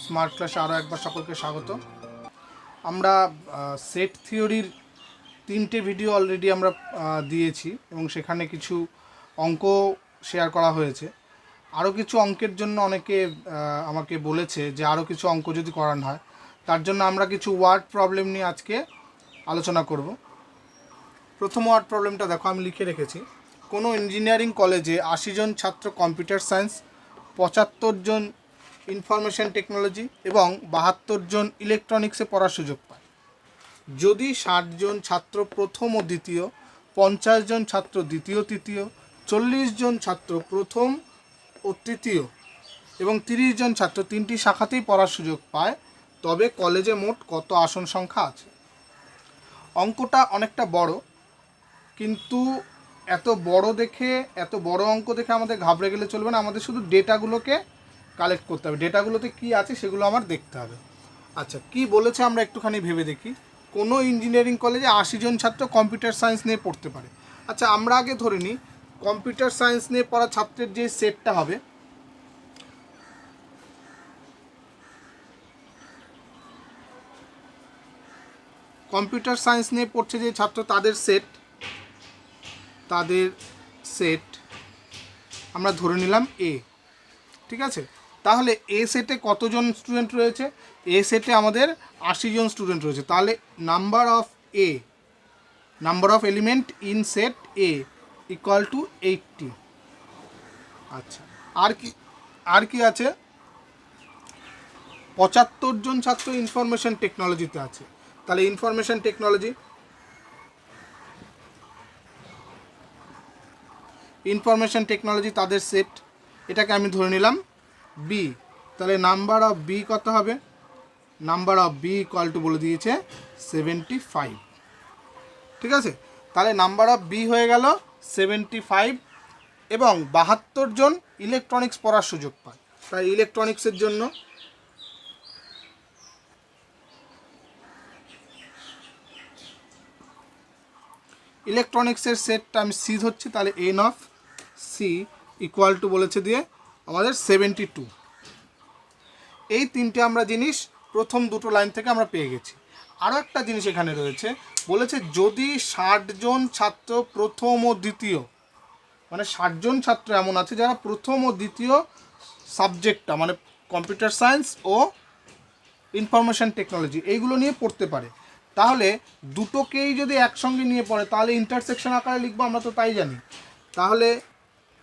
Smart ক্লাসে আরও একবার সকলকে স্বাগত। আমরা সেট থিওরির 3টে ভিডিও অলরেডি আমরা দিয়েছি এবং সেখানে কিছু অঙ্ক শেয়ার করা হয়েছে। আরও কিছু অঙ্কের জন্য অনেকে আমাকে বলেছে যে আরও কিছু অঙ্ক যদি করানো হয়, তার জন্য আমরা কিছু ওয়ার্ড প্রবলেম নিয়ে আজকে আলোচনা করব। প্রথম ওয়ার্ড প্রবলেমটা দেখো, আমি লিখে রেখেছি। কোনো ইঞ্জিনিয়ারিং কলেজে 80 জন ছাত্র কম্পিউটার সায়েন্স, 75 জন ইনফরমেশন টেকনোলজি এবং 72 জন ইলেকট্রনিক্সে পড়ার সুযোগ পায়। যদি 60 জন ছাত্র প্রথম ও দ্বিতীয়, 50 জন ছাত্র দ্বিতীয় তৃতীয়, 40 জন ছাত্র প্রথম ও তৃতীয় এবং 30 জন ছাত্র 3টি শাখাতেই পড়ার সুযোগ পায়, তবে কলেজে মোট কত আসন সংখ্যা আছে? অঙ্কটা অনেকটা বড়, কিন্তু এত বড় অঙ্ক দেখে আমাদের ঘাবড়ে গেলে চলবে না। আমাদের শুধু ডেটাগুলোকে কালেক্ট করতে হবে, ডেটাগুলোতে কি আছে সেগুলো আমার দেখতে হবে। আচ্ছা, কি বলেছে আমরা একটুখানি ভেবে দেখি। কোনো ইঞ্জিনিয়ারিং কলেজে 80 জন ছাত্র কম্পিউটার সায়েন্স নিয়ে পড়তে পারে। আচ্ছা, আমরা আগে ধরে নিই কম্পিউটার সায়েন্স নিয়ে পড়া ছাত্রের যে সেটটা হবে, কম্পিউটার সায়েন্স নিয়ে পড়ছে যে ছাত্র, তাদের সেট আমরা ধরে নিলাম এ। ঠিক আছে, তাহলে এ সেটে কতজন স্টুডেন্ট রয়েছে? এ সেটে আমাদের 80 জন স্টুডেন্ট রয়েছে। তাহলে number of element in shed A equal to 80। আচ্ছা, আর কি আছে? 75 জন ছাত্র ইনফরমেশন টেকনোলজিতে আছে। তাহলে ইনফরমেশন টেকনোলজি তাদের সেট, এটাকে আমি ধরে নিলাম বি। তাহলে নাম্বার অফ বি কত হবে? Number of B equal to বলে দিয়েছে 75। ঠিক আছে, তাহলে নাম্বার অফ বি হয়ে গেল 75 এবং 72 জন ইলেকট্রনিক্স পড়ার সুযোগ পায়। তাই ইলেকট্রনিক্সের জন্য ইলেকট্রনিক্সের সেটটা আমি সি ধরছি। তাহলে N of C equal to বলেছে দিয়ে আমাদের 72। এই তিনটে আমরা জিনিস প্রথম দুটো লাইন থেকে আমরা পেয়ে গেছি। আরও একটা জিনিস এখানে রয়েছে, বলেছে যদি 60 জন ছাত্র প্রথম ও দ্বিতীয়, মানে 60 জন ছাত্র এমন আছে যারা প্রথম ও দ্বিতীয় সাবজেক্টটা, মানে কম্পিউটার সায়েন্স ও ইনফরমেশন টেকনোলজি এইগুলো নিয়ে পড়তে পারে, তাহলে দুটোকেই যদি একসঙ্গে নিয়ে পড়ে তাহলে ইন্টারসেকশন আকারে লিখবো, আমরা তো তাই জানি। তাহলে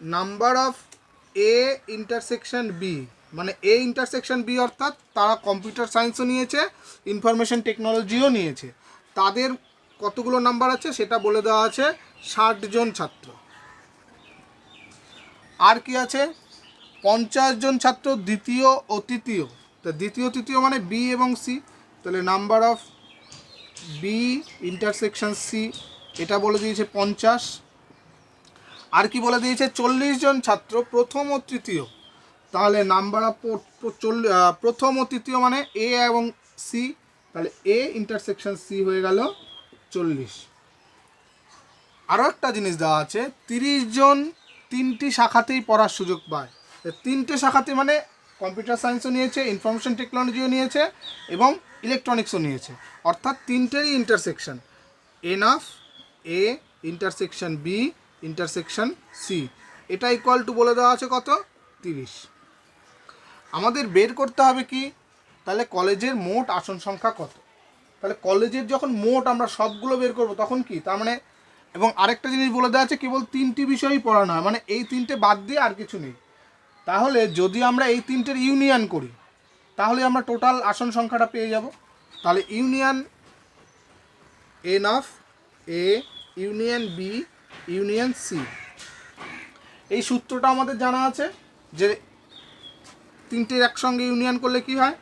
number of A intersection B, মানে এ ইন্টারসেকশন বি অর্থাৎ তারা কম্পিউটার সায়েন্সও নিয়েছে, ইনফরমেশন টেকনোলজিও নিয়েছে, তাদের কতগুলো নাম্বার আছে সেটা বলে দেওয়া আছে, 60 জন ছাত্র। আর কি আছে? 50 জন ছাত্র দ্বিতীয় ও তৃতীয়। তা দ্বিতীয় তৃতীয় মানে বি এবং সি, তাহলে number of B intersection C, এটা বলে দিয়েছে 50। আর কি বলে দিয়েছে? 40 জন ছাত্র প্রথম ও তৃতীয়। তাহলে নাম্বার অফ প্রথম ও তৃতীয় মানে এ এবং সি, তাহলে এ ইন্টারসেকশন সি হয়ে গেল 40। আরও একটা জিনিস দেওয়া আছে, 30 জন 3টি শাখাতেই পড়ার সুযোগ পায়। 3টে শাখাতে মানে কম্পিউটার সায়েন্সও নিয়েছে, ইনফরমেশন টেকনোলজিও নিয়েছে এবং ইলেকট্রনিক্সও নিয়েছে, অর্থাৎ তিনটেরই intersection. N of A intersection B intersection C, এটা ইকুয়াল টু বলে দেওয়া আছে কত? 30। আমাদের বের করতে হবে কি? তাহলে কলেজের মোট আসন সংখ্যা কত? তাহলে কলেজের যখন মোট আমরা সবগুলো বের করব তখন কি, তার মানে, এবং আরেকটা জিনিস বলে দেওয়া আছে কেবল 3টি বিষয়ই পড়ানো হয়, মানে এই 3টে বাদ দিয়ে আর কিছু নেই। তাহলে যদি আমরা এই 3টের ইউনিয়ন করি তাহলে আমরা টোটাল আসন সংখ্যাটা পেয়ে যাব। তাহলে union N of A union B union C, এই সূত্রটা আমাদের জানা আছে যে 3টের একসঙ্গে ইউনিয়ন করলে কি হয়?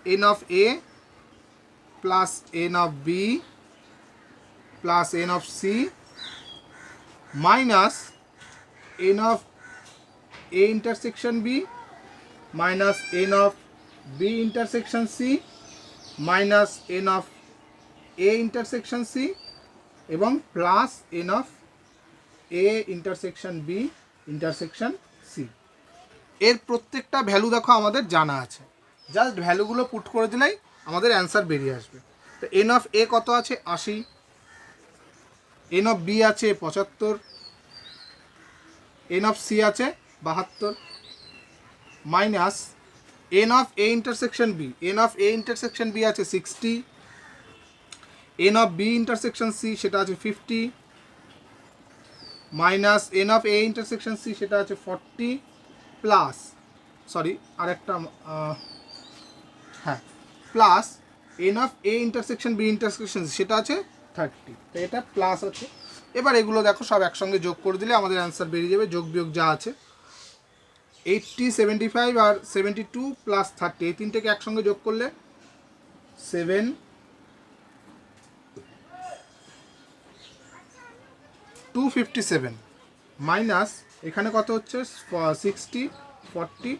N of A plus N of B plus N of C minus N of A intersection B minus N of B intersection C minus N of A intersection C এবং plus N of A intersection B intersection C. এর প্রত্যেকটা value দেখো আমাদের জানা আছে। Just ভ্যালুগুলো put করে দিলেই আমাদের অ্যান্সার বেরিয়ে আসবে। তো এন অফ এ কত আছে 80, এন অফ বি আছে 75, এন অফ সি আছে 72, minus N of A intersection B, N of A intersection B আছে 60, N of B intersection C সেটা আছে 50, minus N of A intersection C সেটা আছে 40, plus sorry আরেকটা হ্যাঁ plus N of A intersection B intersection সেটা আছে 30। তো এটা প্লাস আছে। এবার এগুলো দেখো সব একসঙ্গে যোগ করে দিলে আমাদের অ্যান্সার বেরিয়ে যাবে, যোগ বিয়োগ যা আছে 80, 75 আর 72 প্লাস 30, এই তিনটেকে একসঙ্গে যোগ করলে 257, মাইনাস এখানে কত হচ্ছে 60, 40,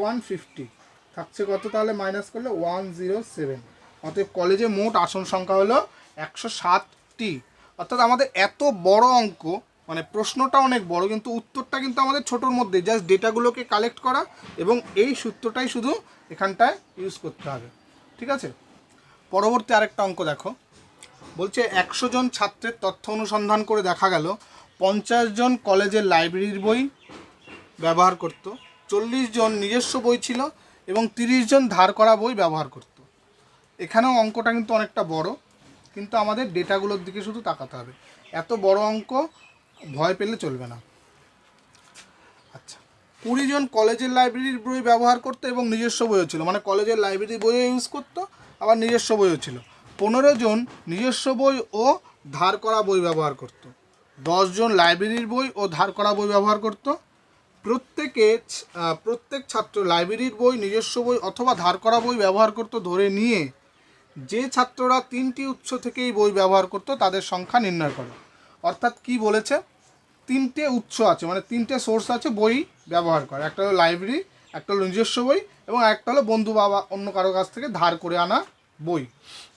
150 থাকছে কত, তাহলে মাইনাস করলে 107। অতএব কলেজে মোট আসন সংখ্যা হলো 107টি। অর্থাৎ আমাদের এত বড় অঙ্ক, মানে প্রশ্নটা অনেক বড় কিন্তু উত্তরটা কিন্তু আমাদের ছোটোর মধ্যে, জাস্ট ডেটাগুলোকে কালেক্ট করা এবং এই সূত্রটাই শুধু এখানটায় ইউজ করতে হবে। ঠিক আছে, পরবর্তী আরেকটা অঙ্ক দেখো। বলছে 100 জন ছাত্রের তথ্য অনুসন্ধান করে দেখা গেল 50 জন কলেজের লাইব্রেরির বই ব্যবহার করত, 40 জন নিজস্ব বই ছিল এবং 30 জন ধার করা বই ব্যবহার করত। এখানেও অঙ্কটা কিন্তু অনেকটা বড়, কিন্তু আমাদের ডেটাগুলোর দিকে শুধু তাকাতে হবে। এত বড় অঙ্ক ভয় পেলে চলবে না। আচ্ছা, 20 জন কলেজের লাইব্রেরির বই ব্যবহার করতো এবং নিজস্ব বইও ছিল, মানে কলেজের লাইব্রেরির বইও ইউজ করতো আবার নিজস্ব বইও ছিল। 15 জন নিজস্ব বই ও ধার করা বই ব্যবহার করত, 10 জন লাইব্রেরির বই ও ধার করা বই ব্যবহার করত। প্রত্যেক ছাত্র লাইব্রেরির বই, নিজস্ব বই অথবা ধার করা বই ব্যবহার করত ধরে নিয়ে যে ছাত্ররা 3টি উৎস থেকেই বই ব্যবহার করত তাদের সংখ্যা নির্ণয় করে। অর্থাৎ কি বলেছে, 3টে উৎস আছে, মানে 3টে সোর্স আছে বই ব্যবহার করে, একটা হলো লাইব্রেরি, একটা হলো নিজস্ব বই এবং একটা হলো বন্ধু বাবা অন্য কারো কাছ থেকে ধার করে আনা বই।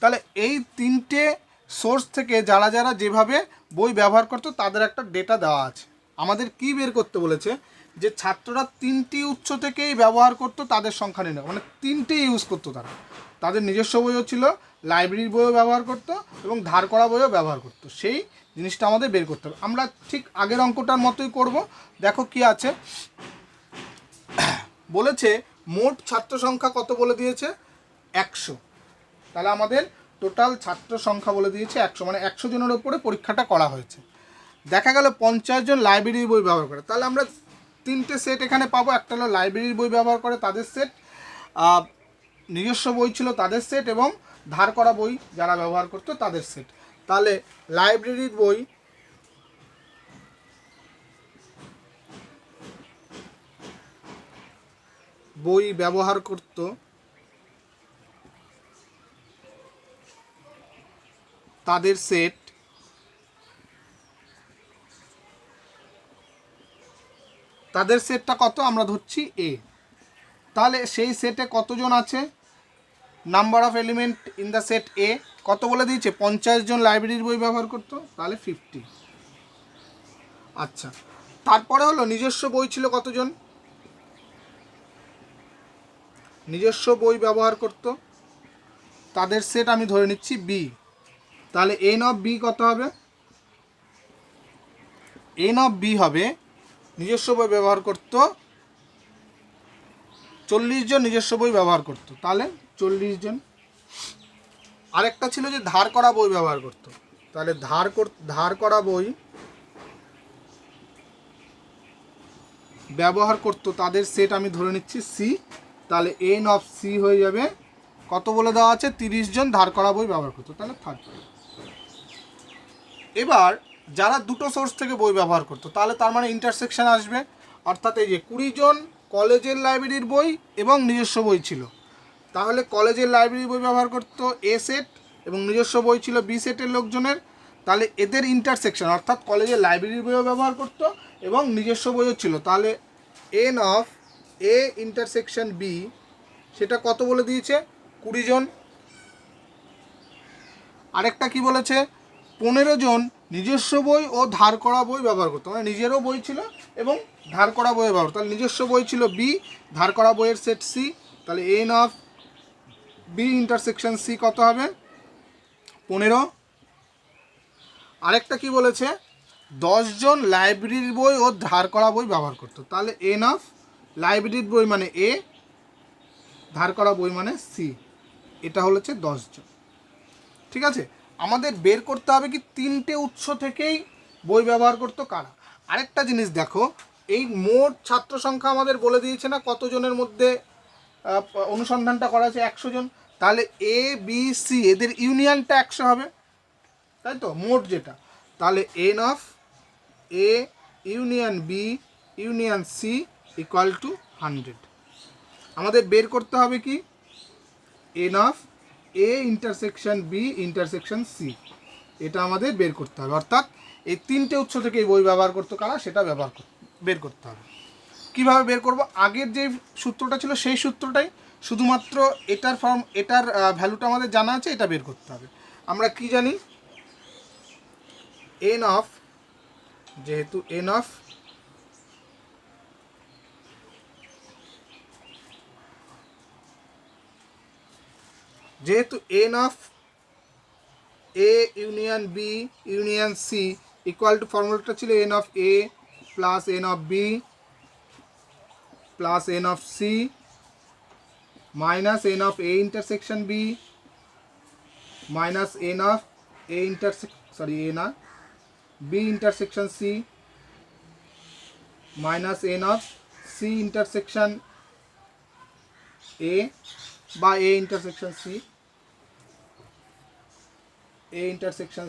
তাহলে এই 3টে সোর্স থেকে যারা যারা যেভাবে বই ব্যবহার করতো তাদের একটা ডেটা দেওয়া আছে। আমাদের কি বের করতে বলেছে, যে ছাত্ররা 3টি উৎস থেকেই ব্যবহার করতো তাদের সংখ্যা নির্ণয়, মানে 3টে ইউজ করতো তারা, তাদের নিজস্ব বইও ছিল, লাইব্রেরির বইও ব্যবহার করতো এবং ধার করা বইও ব্যবহার করতো। সেই জিনিসটা আমাদের বের করতে হবে। আমরা ঠিক আগের অঙ্কটার মতোই করব। দেখো কি আছে, বলেছে মোট ছাত্র সংখ্যা কত বলে দিয়েছে 100। তাহলে আমাদের টোটাল ছাত্র সংখ্যা বলে দিয়েছে 100, মানে 100 জনের ওপরে পরীক্ষাটা করা হয়েছে। দেখা গেল 50 জন লাইব্রেরির বই ব্যবহার করে, তাহলে আমরা 3টে সেট এখানে পাবো। একটা হলো লাইব্রেরির বই ব্যবহার করে তাদের সেট, নিজস্ব বই ছিল তাদের সেট এবং ধার করা বই যারা ব্যবহার করতো তাদের সেট। তাহলে লাইব্রেরির বই ব্যবহার করত তাদের সেট, তাদের সেটটা কত আমরা ধরছি এ। তাহলে সেই সেটে কতজন আছে, number of element in the set এ কত বলে দিয়েছে 50 জন লাইব্রেরির বই ব্যবহার করতো, তাহলে 50। আচ্ছা, তারপরে হলো নিজস্ব বই ছিল কতজন, নিজস্ব বই ব্যবহার করতো তাদের সেট আমি ধরে নিচ্ছি বি। তাহলে এন অফ বি কত হবে, এন অফ বি হবে নিজস্ব বই ব্যবহার করতো 40 জন নিজস্ব বই ব্যবহার করতো, তাহলে 40 জন। আরেকটা ছিল যে ধার করা বই ব্যবহার করতো, তাহলে ধার করা বই ব্যবহার করতো তাদের সেট আমি ধরে নিচ্ছি সি। তাহলে এন অফ সি হয়ে যাবে কত বলে দেওয়া আছে 30 জন ধার করা বই ব্যবহার করতো, তাহলে 30। এবার যারা দুটো সোর্স থেকে বই ব্যবহার করতো তাহলে তার মানে ইন্টারসেকশন আসবে। অর্থাৎ এই যে 20 জন কলেজের লাইব্রেরির বই এবং নিজস্ব বই ছিল, তাহলে কলেজের লাইব্রেরির বই ব্যবহার করতো এ সেট এবং নিজস্ব বই ছিল বি সেটের লোকজনের। তাহলে এদের ইন্টারসেকশন অর্থাৎ কলেজের লাইব্রেরির বইও ব্যবহার করতো এবং নিজস্ব বইও ছিল, তাহলে N of A intersection B সেটা কত বলে দিয়েছে 20 জন। আরেকটা কি বলেছে 15 জন নিজস্ব বই ও ধার করা বই ব্যবহার করতো, মানে নিজেরও বই ছিল এবং ধার করা বই ব্যবহার, তাহলে নিজস্ব বই ছিল বি, ধার করা বইয়ের সেট সি, তাহলে N of B intersection C কত হবে 15। আরেকটা কি বলেছে 10 জন লাইব্রেরির বই ও ধার করা বই ব্যবহার করতো, তাহলে এন অফ লাইব্রেরির বই মানে এ, ধার করা বই মানে সি, এটা হচ্ছে 10 জন। ঠিক আছে, আমাদের বের করতে হবে কি 3টে উৎস থেকেই বই ব্যবহার করতো কারা। আরেকটা জিনিস দেখো, এই মোট ছাত্র সংখ্যা আমাদের বলে দিয়েছে না কতজনের মধ্যে অনুসন্ধানটা করা আছে 100 জন, তাহলে এ বি সি এদের ইউনিয়নটা 100 হবে, তাই তো মোট যেটা। তাহলে N of A union B union C equal to 100। আমাদের বের করতে হবে কি N of A intersection B intersection C, এটা আমাদের বের করতে হবে। অর্থাৎ এই 3টে উৎস থেকে এই বই ব্যবহার করতো কারা সেটা বের করতে হবে। কিভাবে বের করব, আগের যে সূত্রটা ছিল সেই সূত্রটাই, শুধুমাত্র এটার ভ্যালুটা আমাদের জানা আছে, এটা বের করতে হবে। আমরা কি জানি এন অফ, যেহেতু n of A union B union C equal to, ফর্মুলাটা ছিল n of A plus N of B plus N of C minus N of A intersection B minus N of B intersection C minus N of C intersection A বা A intersection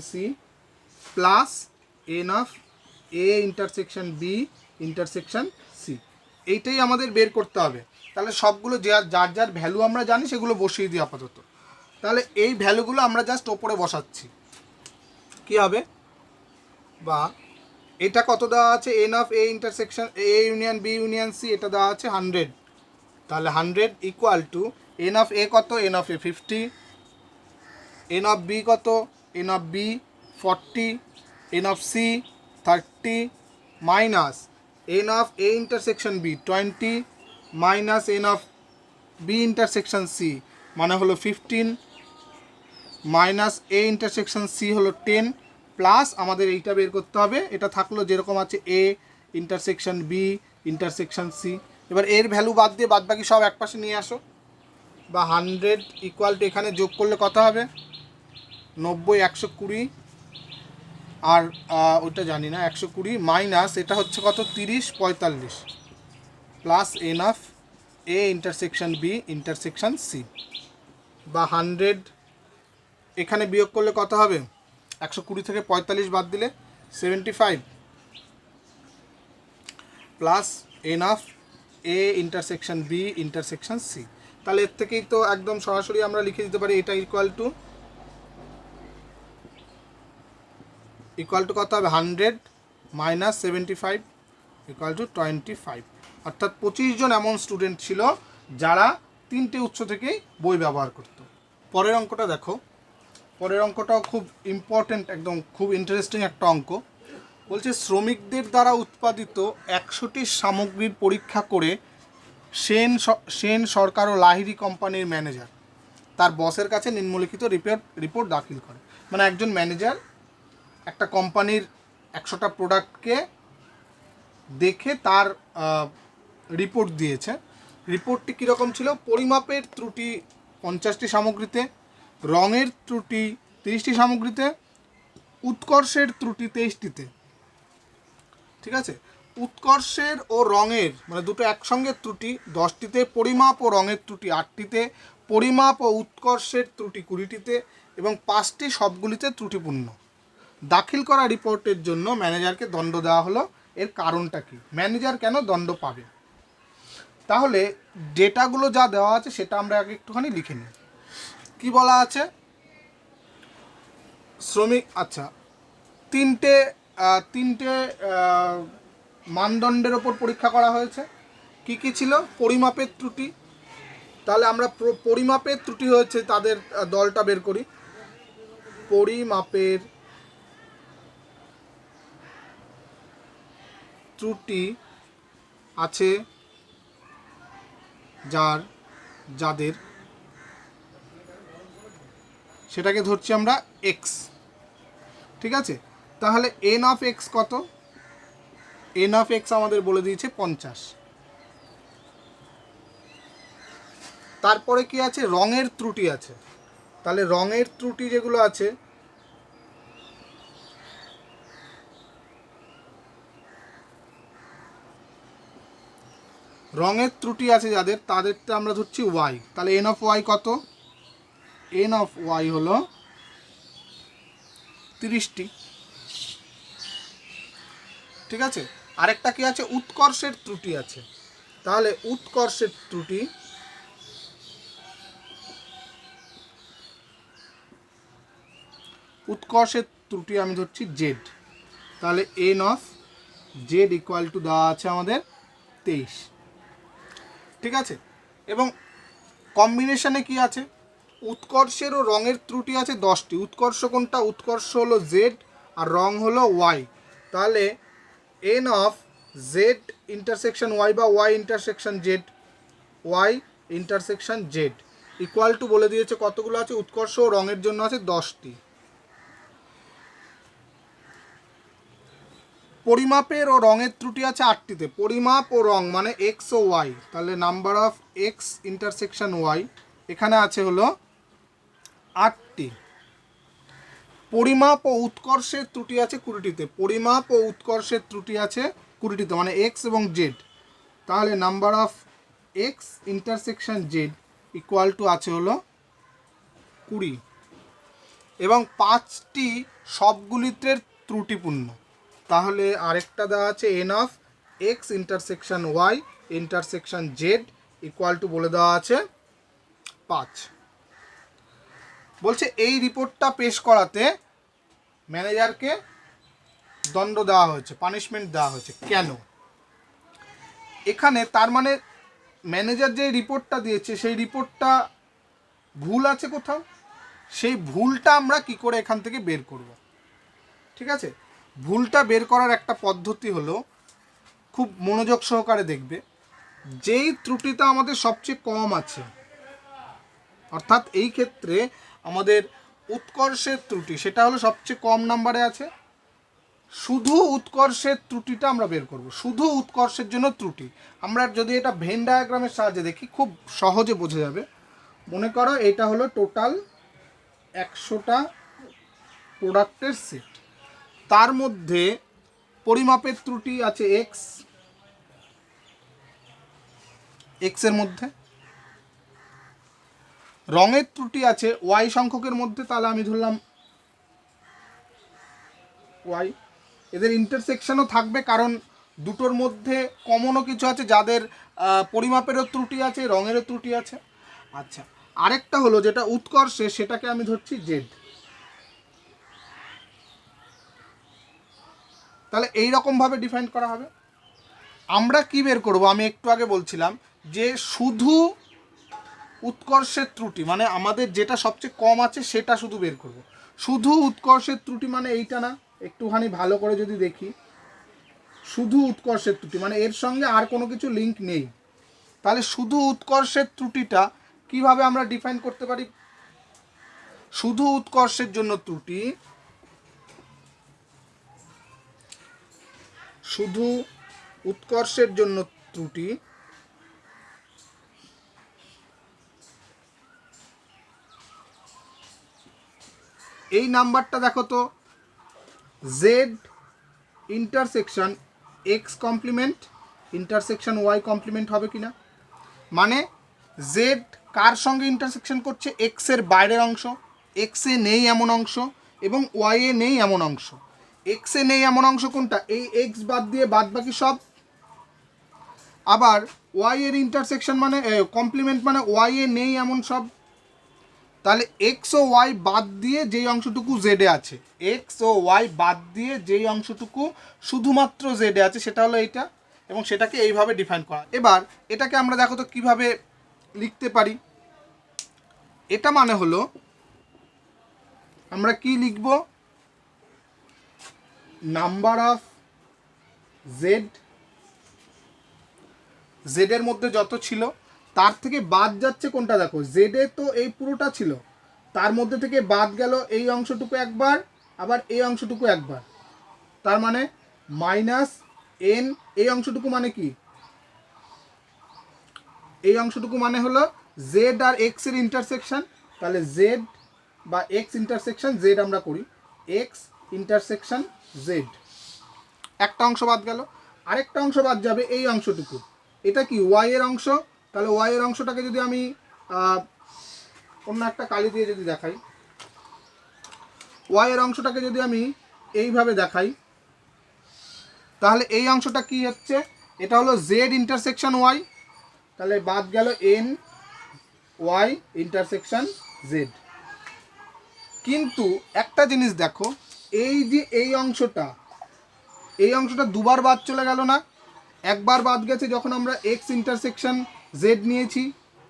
C plus N of A intersection B intersection C, এইটাই আমাদের বের করতে হবে। তাহলে সবগুলো যার যার ভ্যালু আমরা জানি সেগুলো বসিয়ে দিই আপাতত। তাহলে এই ভ্যালুগুলো আমরা জাস্ট ওপরে বসাচ্ছি, কি হবে, বা এটা কত দেওয়া আছে N of A intersection A union B union C, এটা দেওয়া আছে 100। তাহলে 100 equal to n of A কত, n of A 50, n of B কত, n of B 40, n of C 30 minus N of A intersection B 20 minus N of B intersection C মানে হলো 15 minus এ intersection C হলো 10 plus আমাদের এইটা বের করতে হবে, এটা থাকলো যেরকম আছে A intersection B intersection C. এবার এর ভ্যালু বাদ দিয়ে বাদ বাকি সব একপাশে নিয়ে আসো, বা 100 ইকুয়াল টু এখানে যোগ করলে কত হবে 90 120, আর ওইটা জানি না 120 মাইনাস এটা হচ্ছে কত 30 45 plus N of A intersection B intersection C, বা 100 এখানে বিয়োগ করলে কত হবে 120 থেকে 45 বাদ দিলে 75 plus N of A intersection B intersection C. তাহলে এর থেকেই তো একদম সরাসরি আমরা লিখে দিতে পারি এটা ইকুয়াল টু কত হবে 100 মাইনাস 75 ইকুয়াল টু 25। অর্থাৎ 25 জন এমন স্টুডেন্ট ছিল যারা 3টে উৎস থেকেই বই ব্যবহার করত। পরের অঙ্কটা দেখো, পরের অঙ্কটাও খুব ইম্পর্টেন্ট, একদম খুব ইন্টারেস্টিং একটা অঙ্ক। বলছে শ্রমিকদের দ্বারা উৎপাদিত 100টি সামগ্রীর পরীক্ষা করে সেন সরকার ও লাহিড়ী কোম্পানির ম্যানেজার তার বসের কাছে নিম্নলিখিত রিপোর্ট দাখিল করে। মানে একজন ম্যানেজার একটা কোম্পানির 100টা প্রোডাক্টকে দেখে তার রিপোর্ট দিয়েছে। রিপোর্টটি কীরকম ছিল, পরিমাপের ত্রুটি 50টি সামগ্রীতে, রঙের ত্রুটি 30টি সামগ্রীতে, উৎকর্ষের ত্রুটি 23টিতে। ঠিক আছে, উৎকর্ষের ও রঙের মানে দুটো একসঙ্গে ত্রুটি 10টিতে, পরিমাপ ও রঙের ত্রুটি 8টিতে, পরিমাপ ও উৎকর্ষের ত্রুটি 20টিতে এবং 5টি সবগুলিতে ত্রুটিপূর্ণ। দাখিল করা রিপোর্টের জন্য ম্যানেজারকে দণ্ড দেওয়া হলো। এর কারণটা কি, ম্যানেজার কেন দণ্ড পাবে? তাহলে ডেটাগুলো যা দেওয়া আছে সেটা আমরা আগে একটুখানি লিখে নিই। কি বলা আছে, শ্রমিক, আচ্ছা, তিনটে মানদণ্ডের ওপর পরীক্ষা করা হয়েছে। কি কি ছিল, পরিমাপের ত্রুটি। তাহলে আমরা পরিমাপের ত্রুটি হয়েছে তাদের দলটা বের করি। পরিমাপের ত্রুটি আছে যার যাদের, সেটাকে ধরছি আমরা এক্স। ঠিক আছে, তাহলে এন অফ এক্স কত? এন অফ এক্স আমাদের বলে দিয়েছে 50। তারপরে কি আছে? রঙের ত্রুটি আছে। তাহলে রঙের ত্রুটি যেগুলো আছে, রঙের ত্রুটি আছে যাদের, তাদেরটা আমরা ধরছি ওয়াই। তাহলে এন অফ ওয়াই কত? এন অফ ওয়াই হলো 30টি। ঠিক আছে, আরেকটা কি আছে? উৎকর্ষের ত্রুটি আছে। তাহলে উৎকর্ষের ত্রুটি, উৎকর্ষের ত্রুটি আমি ধরছি জেড। তাহলে N of Z equal two দেওয়া আছে আমাদের 23। ঠিক আছে, এবং কম্বিনেশনে কি আছে? উৎকর্ষের ও রঙের ত্রুটি আছে 10টি। উৎকর্ষ কোনটা? উৎকর্ষ হলো জেড আর রং হলো ওয়াই। তাহলে N of Z intersection Y বা Y intersection Z, Y intersection Z equal to বলে দিয়েছে কতগুলো আছে? উৎকর্ষ ও রঙের জন্য আছে 10টি। পরিমাপের ও রঙের ত্রুটি আছে 8টিতে। পরিমাপ ও রং মানে এক্স ও ওয়াই, তাহলে number of X intersection Y এখানে আছে হলো 8টি। পরিমাপ ও উৎকর্ষের ত্রুটি আছে 20টিতে। পরিমাপ ও উৎকর্ষের ত্রুটি আছে 20টিতে, মানে এক্স এবং জেড। তাহলে number of X intersection Z equal two আছে হলো 20, এবং 5টি সবগুলিতে ত্রুটিপূর্ণ। তাহলে আরেকটা দেওয়া আছে N of X intersection Y intersection Z equal to বলে দেওয়া আছে 5। বলছে এই রিপোর্টটা পেশ করাতে ম্যানেজারকে দণ্ড দেওয়া হয়েছে, পানিশমেন্ট দেওয়া হয়েছে। কেন? এখানে তার মানে ম্যানেজার যে রিপোর্টটা দিয়েছে সেই রিপোর্টটা ভুল আছে কোথাও। সেই ভুলটা আমরা কি করে এখান থেকে বের করব? ঠিক আছে, ভুলটা বের করার একটা পদ্ধতি হলো, খুব মনোযোগ সহকারে দেখবে, যেই ত্রুটিটা আমাদের সবচেয়ে কম আছে, অর্থাৎ এই ক্ষেত্রে আমাদের উৎকর্ষের ত্রুটি সেটা হলো সবচেয়ে কম নাম্বারে আছে, শুধু উৎকর্ষের ত্রুটিটা আমরা বের করব। শুধু উৎকর্ষের জন্য ত্রুটি। আমরা যদি এটা ভেন ডায়াগ্রামের সাহায্যে দেখি খুব সহজে বোঝা যাবে। মনে করো এটা হলো টোটাল 100টা প্রোডাক্টের সেট, তার মধ্যে পরিমাপের ত্রুটি আছে এক্স, এক্সের মধ্যে রঙের ত্রুটি আছে ওয়াই সংখ্যকের মধ্যে, তাহলে আমি ধরলাম ওয়াই। এদের ইন্টারসেকশনও থাকবে, কারণ দুটোর মধ্যে কমনও কিছু আছে, যাদের পরিমাপেরও ত্রুটি আছে, রঙেরও ত্রুটি আছে। আচ্ছা, আরেকটা হলো যেটা উৎকর্ষে, সেটাকে আমি ধরছি জেড। তাহলে এই রকমভাবে ডিফাইন করা হবে। আমরা কি বের করব? আমি একটু আগে বলছিলাম যে শুধু উৎকর্ষের ত্রুটি, মানে আমাদের যেটা সবচেয়ে কম আছে সেটা শুধু বের করব। শুধু উৎকর্ষের ত্রুটি মানে এইটা না, একটুখানি ভালো করে যদি দেখি, শুধু উৎকর্ষের ত্রুটি মানে এর সঙ্গে আর কোনো কিছু লিঙ্ক নেই। তাহলে শুধু উৎকর্ষের ত্রুটিটা কিভাবে আমরা ডিফাইন করতে পারি? শুধু উৎকর্ষের জন্য ত্রুটি, শুধু উৎকর্ষের জন্য ত্রুটি এই নাম্বারটা দেখো তো, Z intersection X complement intersection Y complement হবে কিনা। মানে জেড কার সঙ্গে ইন্টারসেকশন করছে? এক্সের বাইরের অংশ, এক্সে নেই এমন অংশ, এবং ওয়াইয়ে নেই এমন অংশ। এক্সে নেই এমন অংশ কোনটা? এই এক্স বাদ দিয়ে বাদ বাকি সব। আবার ওয়াই এর ইন্টারসেকশন মানে কমপ্লিমেন্ট মানে ওয়াইয়ে নেই এমন সব। তাহলে এক্স ও ওয়াই বাদ দিয়ে যেই অংশটুকু জেডে আছে, এক্স ও ওয়াই বাদ দিয়ে যেই অংশটুকু শুধুমাত্র জেডে আছে সেটা হলো এইটা, এবং সেটাকে এইভাবে ডিফাইন করা। এবার এটাকে আমরা দেখো তো কীভাবে লিখতে পারি। এটা মানে হলো আমরা কি লিখব? নাম্বার অফ জেড, জেডের মধ্যে যত ছিল তার থেকে বাদ যাচ্ছে কোনটা দেখো, জেডে তো এই পুরোটা ছিল, তার মধ্যে থেকে বাদ গেল এই অংশটুকু একবার, আবার এই অংশটুকু একবার, তার মানে মাইনাস এন। এই অংশটুকু মানে কি, এই অংশটুকু মানে হলো জেড আর এক্স এর ইন্টারসেকশন। তাহলে জেড বা এক্স ইন্টারসেকশন জেড আমরা করি, এক্স ইন্টারসেকশন জেড, একটা অংশ বাদ গেল। আরেকটা অংশ বাদ যাবে এই অংশটুকু, এটা কি ওয়াই এর অংশ। তাহলে ওয়াই এর অংশটাকে যদি আমি অন্য একটা কালি দিয়ে যদি দেখাই, ওয়াই এর অংশটাকে যদি আমি এইভাবে দেখাই, তাহলে এই অংশটা কি হচ্ছে, এটা হলো জেড ইন্টারসেকশন ওয়াই। তাহলে বাদ গেল এন ওয়াই ইন্টারসেকশন জেড। কিন্তু একটা জিনিস দেখো, এই যে এই অংশটা দুবার বাদ চলে গেল না? একবার বাদ গেছে যখন আমরা এক্স ইন্টারসেকশন জেড নিয়েছি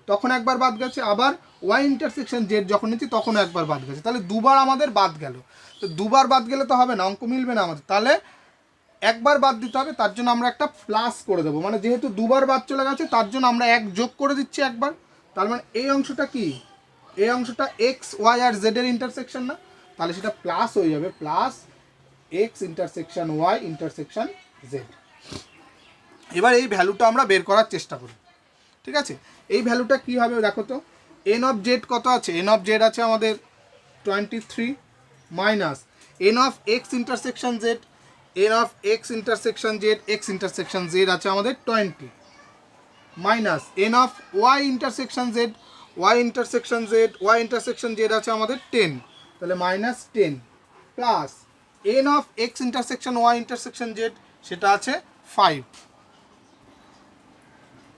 তখন একবার বাদ গেছে, আবার ওয়াই ইন্টারসেকশন জেড যখন নিয়েছি তখনও একবার বাদ গেছে। তাহলে দুবার আমাদের বাদ গেল। তো দুবার বাদ গেলে তো হবে না, অঙ্ক মিলবে না আমাদের, তাহলে একবার বাদ দিতে হবে। তার জন্য আমরা একটা প্লাস করে দেবো, মানে যেহেতু দুবার বাদ চলে গেছে তার জন্য আমরা এক যোগ করে দিচ্ছি একবার। তার মানে এই অংশটা কি, এই অংশটা এক্স ওয়াই আর জেড এর ইন্টারসেকশন না, তাহলে সেটা প্লাস হয়ে যাবে, plus X intersection Y intersection Z. এবার এই ভ্যালুটা আমরা বের করার চেষ্টা করি, ঠিক আছে? এই ভ্যালুটা কি হবে দেখো তো, এন অফ জেড কত আছে, এন অফ জেড আছে আমাদের 23 minus N of X intersection Z, N of X intersection Z, X intersection Z আছে আমাদের 20 minus N of Y intersection Z, Y intersection Z, Y intersection Z আছে আমাদের 10, তাহলে minus 10 plus N of X intersection Y intersection Z সেটা আছে 5।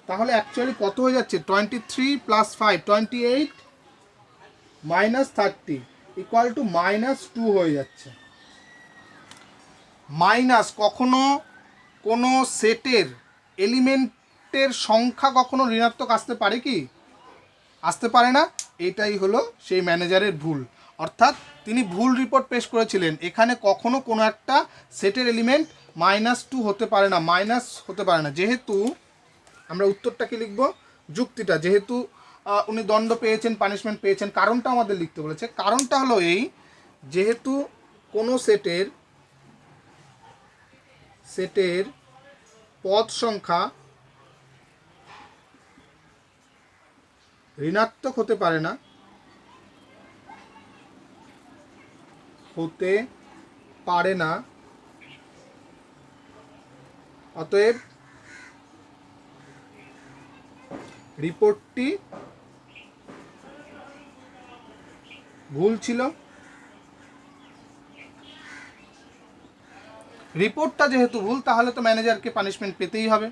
তাহলে actually কত হয়ে যাচ্ছে, 23 প্লাস 5 28 মাইনাস 30 ইকুয়াল টু -2 হয়ে যাচ্ছে। মাইনাস কখনো কোনো সেটের এলিমেন্টের সংখ্যা কখনো ঋণাত্মক আসতে পারে কি, আসতে পারে না। এটাই হলো সেই ম্যানেজারের ভুল, অর্থাৎ তিনি ভুল রিপোর্ট পেশ করেছিলেন। এখানে কখনো কোনো একটা সেটের এলিমেন্ট -2 হতে পারে না, মাইনাস হতে পারে না। যেহেতু আমরা উত্তরটা কি লিখব, যুক্তিটা, যেহেতু উনি দণ্ড পেয়েছেন, পানিশমেন্ট পেয়েছেন, কারণটা আমাদের লিখতে বলেছে। কারণটা হলো এই, যেহেতু কোনো সেটের পদ সংখ্যা ঋণাত্মক হতে পারে না, অতএব রিপোর্টটি ভুল ছিল। রিপোর্টটা যেহেতু ভুল তাহলে তো ম্যানেজারকে পানিশমেন্ট পেতেই হবে।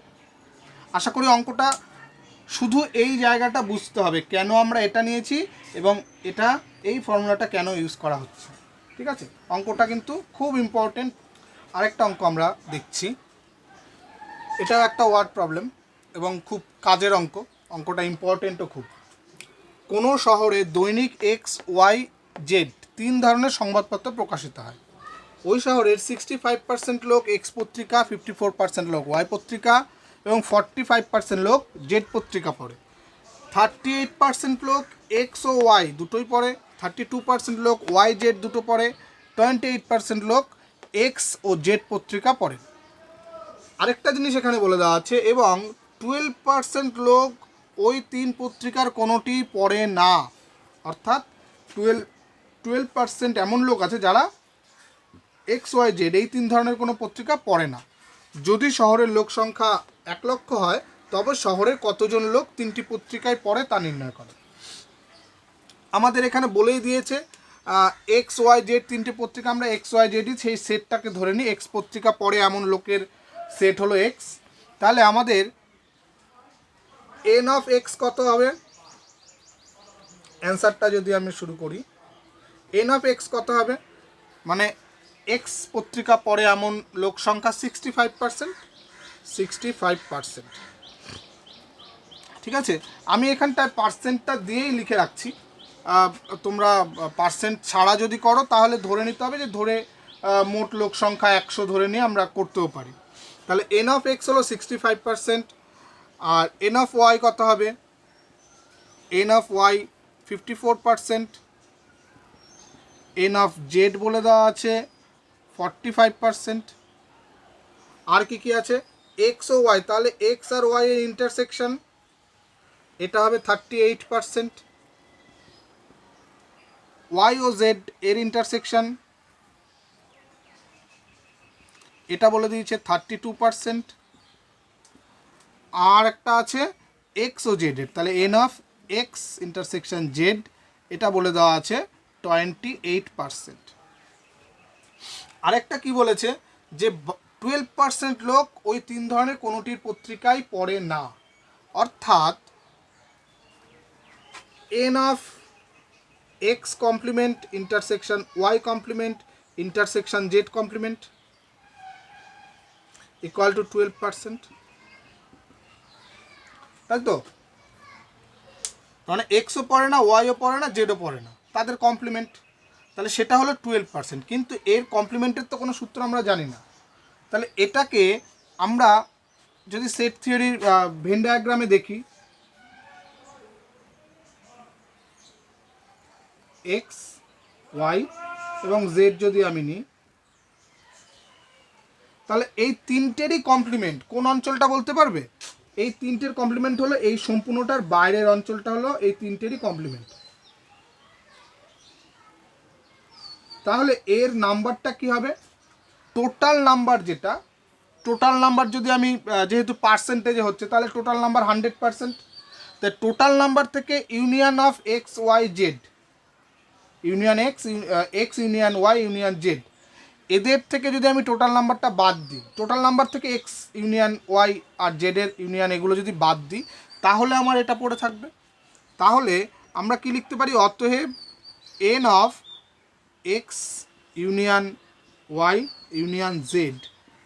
আশা করি অঙ্কটা শুধু এই জায়গাটা বুঝতে হবে, কেন আমরা এটা নিয়েছি এবং এটা এই ফর্মুলাটা কেন ইউজ করা হচ্ছে, ঠিক আছে? অঙ্কটা কিন্তু খুব ইম্পর্টেন্ট। আরেকটা অঙ্ক আমরা দেখছি, এটাও একটা ওয়ার্ড প্রবলেম এবং খুব কাজের অঙ্ক। অঙ্কটা ইম্পর্টেন্টও খুব। কোনো শহরে দৈনিক এক্স ওয়াই জেড 3 ধরনের সংবাদপত্র প্রকাশিত হয়। ওই শহরের 65% লোক এক্স পত্রিকা, 54% লোক ওয়াই পত্রিকা এবং 45% লোক জেড পত্রিকা পড়ে। 38% লোক এক্স ও ওয়াই দুটোই পড়ে, 32% লোক ওয়াই জেড দুটো পড়ে, 28% লোক এক্স ও জেড পত্রিকা পড়ে। আরেকটা জিনিস এখানে বলে দেওয়া আছে, এবং 12% লোক ওই 3 পত্রিকার কোনোটি পড়ে না। অর্থাৎ 12% এমন লোক আছে যারা এক্স ওয়াই জেড এই 3 ধরনের কোনো পত্রিকা পড়ে না। যদি শহরের লোক সংখ্যা 1 লক্ষ হয় তবে শহরের কতজন লোক 3টি পত্রিকায় পড়ে তা নির্ণয় করে। আমাদের এখানে বলেই দিয়েছে এক্স ওয়াই জেড 3টে পত্রিকা, আমরা এক্স ওয়াই জেডই সেই সেটটাকে ধরে নিই, এক্স পত্রিকা পড়ে এমন লোকের সেট হলো এক্স। তাহলে আমাদের এন অফ এক্স কত হবে, অ্যান্সারটা যদি আমি শুরু করি, এন অফ এক্স কত হবে, মানে এক্স পত্রিকা পড়ে এমন লোক সংখ্যা 65%, ঠিক আছে? আমি এখানটায় পার্সেন্টটা দিয়েই লিখে রাখছি, তোমরা পার্সেন্ট ছাড়া যদি করো তাহলে ধরে নিতে হবে যে ধরে মোট লোক সংখ্যা 100 ধরে নিয়ে আমরা করতেও পারি। তাহলে এন অফ এক্স হলো 65%, আর এন অফ ওয়াই কত হবে, N of Y 54%, N of Z বলে দেওয়া আছে 45%। আর কি কি আছে, এক্স ও ওয়াই, তাহলে এক্স আর ওয়াই এর ইন্টারসেকশন এটা হবে 38%, ওয়াই ও জেড এর ইন্টারসেকশন এটা বলে দিয়েছে 32%। আর একটা আছে এক্স ও জেড এর, তাহলে N of X intersection Z এটা বলে দেওয়া আছে 28%। আরেকটা কি বলেছে যে 12% লোক ওই তিন ধরনের কোনোটির পত্রিকায় পড়ে না, অর্থাৎ N of X complement intersection Y complement intersection Z complement equal to 12%, তাই তো? মানে এক্সও পড়ে না, ওয়াইও পড়ে না, জেডও পড়ে না, তাদের কমপ্লিমেন্ট, তাহলে সেটা হলো 12%। কিন্তু এর কমপ্লিমেন্টের তো কোনো সূত্র আমরা জানি না, তাহলে এটাকে আমরা যদি সেট থিওরির ভেন ডায়াগ্রামে দেখি, এক্স ওয়াই এবং জেড যদি আমি নিই, তাহলে এই তিনটেরই কমপ্লিমেন্ট কোন অঞ্চলটা বলতে পারবে? এই তিনটের কমপ্লিমেন্ট হলো এই সম্পূর্ণটার বাইরের অঞ্চলটা হলো এই তিনটেরই কমপ্লিমেন্ট। তাহলে এর নাম্বারটা কি হবে? টোটাল নাম্বার যেটা, টোটাল নাম্বার যদি আমি যেহেতু পার্সেন্টেজে হচ্ছে তাহলে টোটাল নাম্বার 100%, তাই টোটাল নাম্বার থেকে union of X Y Z, union X X union Y union Z, এদের থেকে যদি আমি টোটাল নাম্বারটা বাদ দিই, টোটাল নাম্বার থেকে এক্স ইউনিয়ন ওয়াই আর জেডের ইউনিয়ন এগুলো যদি বাদ দিই, তাহলে আমার এটা পড়ে থাকবে। তাহলে আমরা কি লিখতে পারি? অতএব N of X union Y union Z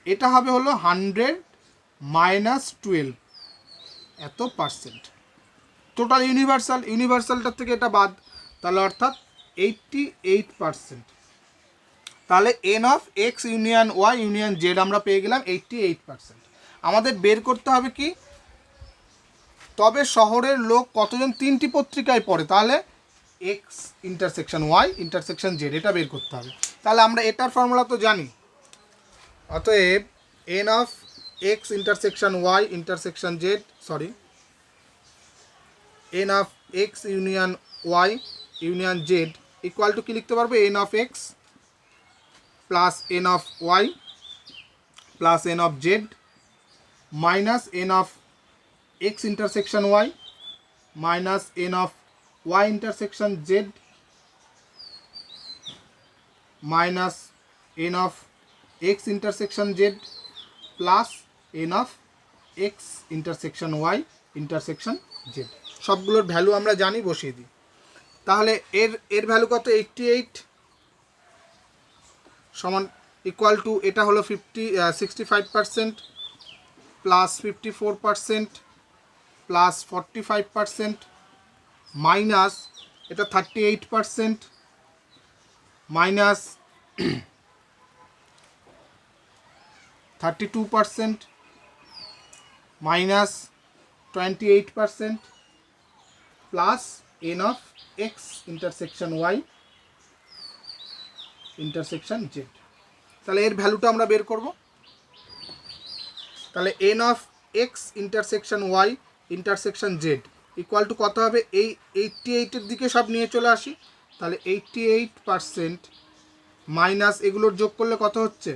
এটা হবে হলো 100 মাইনাস 12 এত পার্সেন্ট। টোটাল ইউনিভার্সালটার থেকে এটা বাদ, তাহলে অর্থাৎ 88%। তাহলে N of X union Y union Z আমরা পেয়ে গেলাম 88%। আমাদের বের করতে হবে কি, তবে শহরের লোক কতজন তিনটি পত্রিকায় পড়ে, তাহলে X intersection Y intersection Z এটা বের করতে হবে। তাহলে আমরা এটার ফর্মুলা তো জানি, অতএব N of X intersection Y intersection Z, sorry, N of X union Y union Z equal to কি লিখতে পারবো? N of X plus N of Y plus N of Z minus N of X intersection Y minus N of Y intersection Z minus N of X intersection Z plus N of X intersection Y intersection Z. সবগুলোর value আমরা জানি, বসিয়ে দিই। তাহলে এর value কত? 88 সমান equal to এটা হলো 65% প্লাস 54% প্লাস 45% মাইনাস এটা 38% minus 32% minus 28% plus N of X intersection Y intersection Z. তাহলে এর ভ্যালুটা আমরা বের করব। তাহলে N of X intersection Y intersection Z equal to কত হবে? এই 88-এর দিকে সব নিয়ে চলে আসি, তাহলে 88% মাইনাস এগুলোর যোগ করলে কত হচ্ছে?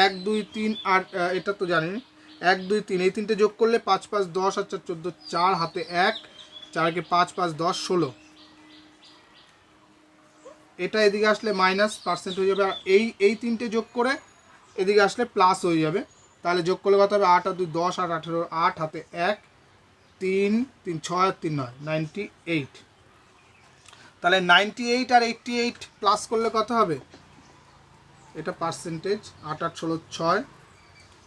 1 2 3 আর এটা তো জানি 1 2 3, এই তিনটে যোগ করলে 5 5 10 আর 4 14, 4 হাতে 1, 4কে 5 5 10 16, এটা এদিকে আসলে মাইনাস পার্সেন্ট হয়ে যাবে, আর এই তিনটে যোগ করে এদিকে আসলে প্লাস হয়ে যাবে। তাহলে যোগ করলে কত হবে? 8 আর 2 10 আর 18, 8 হাতে 1, 3 3 6 আর 3 9, 98। তাহলে 98 আর 88 প্লাস করলে কত হবে? এটা পার্সেন্টেজ, 8 8 16 6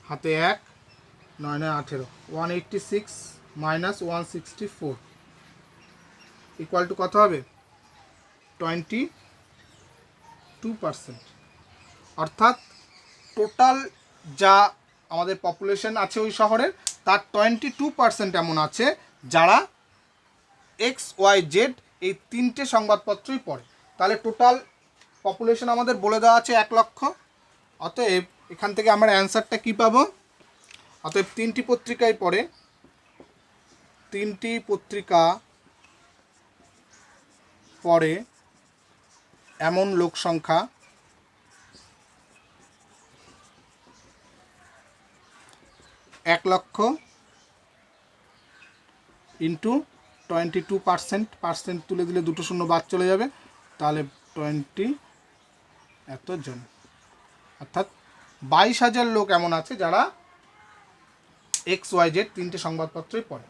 হাতে 1 9 9 18, 186 মাইনাস 164 ইকুয়াল টু কত হবে? 22%। অর্থাৎ টোটাল যা আমাদের পপুলেশন আছে ওই শহরের, তার 22% এমন আছে যারা এক্স ওয়াই জেড এই 3টে সংবাদপত্রই পড়ে। তাহলে টোটাল পপুলেশন আমাদের বলে দেওয়া আছে 1 লক্ষ। অতএব এখান থেকে আমরা অ্যান্সারটা কী পাবো? অতএব 3টি পত্রিকায় পড়ে, 3টি পত্রিকা পড়ে এমন লোক সংখ্যা 1 লক্ষ ইন্টু 22%, পার্সেন্ট তুলে দিলে 2 শূন্য বাদ চলে যাবে, তাহলে 20 এতজন, অর্থাৎ 22,000 লোক এমন আছে যারা এক্স ওয়াই জেড 3টে সংবাদপত্রই পড়ে।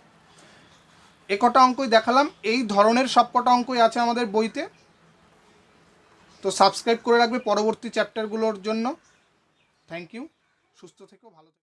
এ কটা অঙ্কই দেখালাম, এই ধরনের সব কটা অঙ্কই আছে আমাদের বইতে। তো সাবস্ক্রাইব করে রাখবে পরবর্তী চ্যাপ্টারগুলোর জন্য। থ্যাংক ইউ, সুস্থ থেকো, ভালো থেকো।